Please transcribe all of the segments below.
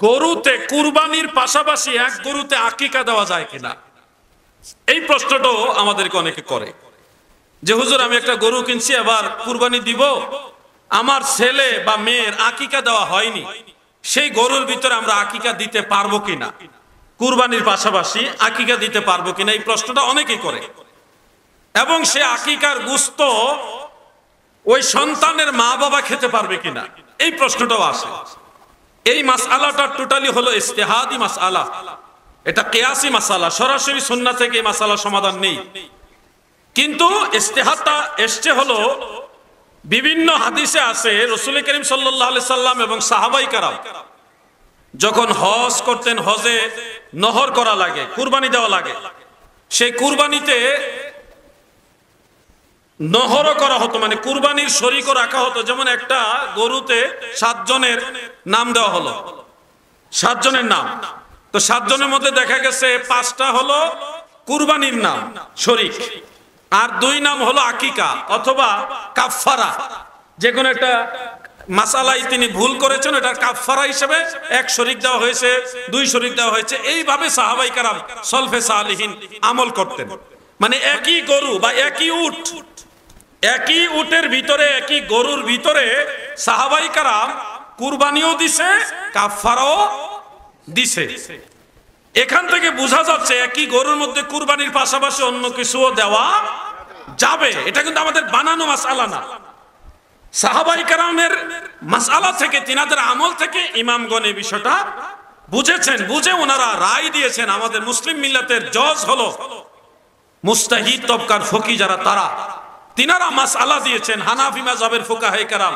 গরুতে কুরবানির পাশাপাশি এক গরুতে আকিকা দেওয়া যায় কিনা, এই প্রশ্নটাও আমাদেরকে অনেকে করে যে হুজুর আমি একটা গরু কিনছি, এবার কুরবানি দিব, আমার ছেলে বা মেয়ের আকিকা দেওয়া হয়নি, সেই গরুর ভিতরে আমরা আকিকা দিতে পারবো কিনা, কুরবানির পাশাপাশি আকিকা দিতে পারবো কিনা, এই প্রশ্নটা অনেকেই করে। এবং সে আকিকার গোশত ওই সন্তানের মা বাবা খেতে পারবে কিনা, এই প্রশ্নটাও আসে। এই মাসআলাটা টোটালি হলো ইজতিহাদি মাসআলা, এটা কিয়াসি মাসআলা, সরাসরি সুন্নাহ থেকে এই মাসআলার সমাধান নেই। কিন্তু ইজতিহাদটা এসছে হলো বিভিন্ন হাদিসে আছে, রাসূল করিম সাল্লাল্লাহু আলাইহি সাল্লাম এবং সাহাবায়ে কেরাম যখন হজ করতেন, হজে নহর করা লাগে, কুরবানি দেওয়া লাগে, সেই কুরবানিতে নহর করা হতো, মানে কুরবানির শরীকও রাখা হতো। যেমন একটা গরুতে 7 জনের নাম দেওয়া হলো, 7 জনের নাম, তো 7 জনের মধ্যে দেখা গেছে 5টা হলো কুরবানির নাম শরীক, আর 2 নাম হলো আকিকা অথবা কাফফারা। যে কোনো একটা মাসালাই তিনি ভুল করেছেন, এটা কাফফারা হিসেবে 1 শরীক দেওয়া হয়েছে, 2 শরীক দেওয়া হয়েছে। এইভাবে সাহাবায়ে কেরাম সলফে সালিহিন আমল করতেন। মানে একই গরু বা একই উট, একই উটের ভিতরে, একই গরুর ভিতরে সাহাবায়ে কেরাম কুরবানিও দিছে, কাফফারাও দিছে। এখান থেকে বোঝা যাচ্ছে একই গরুর মধ্যে কুরবানির পাশাপাশি অন্য কিছুও দেওয়া যাবে। এটা কিন্তু আমাদের বানানো মাসআলা না, সাহাবায়ে কেরামের মাসআলা থেকে, তিনাদের আমল থেকে ইমামগণ এই বিষয়টা বুঝেছেন, বুঝে ওনারা রায় দিয়েছেন। আমাদের মুসলিম মিল্লাতের জজ হলো মুস্তাহিদ তবকার ফকি যারা, তারা তিনারা মাসআলা দিয়েছেন। হানাফি মাযহাবের ফুকাহায়ে কেরাম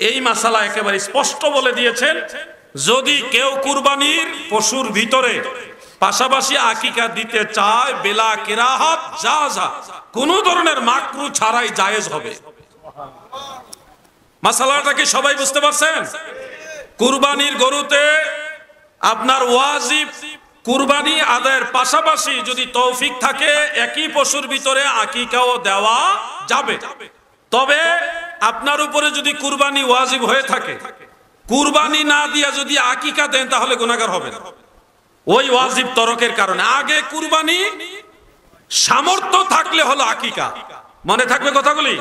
এই মাসআলা একেবারে স্পষ্ট বলে দিয়েছেন, যদি কেউ কুরবানির পশুর ভিতরে পাশাপাশি আকিকা দিতে চায়, বেলা কিরাহাত জাযা, কোন ধরনের মাকরু ছাড়াই জায়েজ হবে। মাসআলাটা কি সবাই বুঝতে পারছেন? কুরবানির গরুতে আপনার ওয়াজিব কুরবানি আদায়ের পাশাপাশি যদি তৌফিক থাকে একই পশুর ভিতরে আকিকাও দেওয়া যাবে। তবে আপনার উপরে যদি কুরবানি ওয়াজিব হয়ে থাকে, কুরবানি না দিয়া যদি আকিকা দেন তাহলে গুনাহগার হবেন ওই ওয়াজিব তরকের কারণে। আগে কুরবানি, সামর্থ্য থাকলে হলো আকিকা। মনে থাকবে কথাগুলি?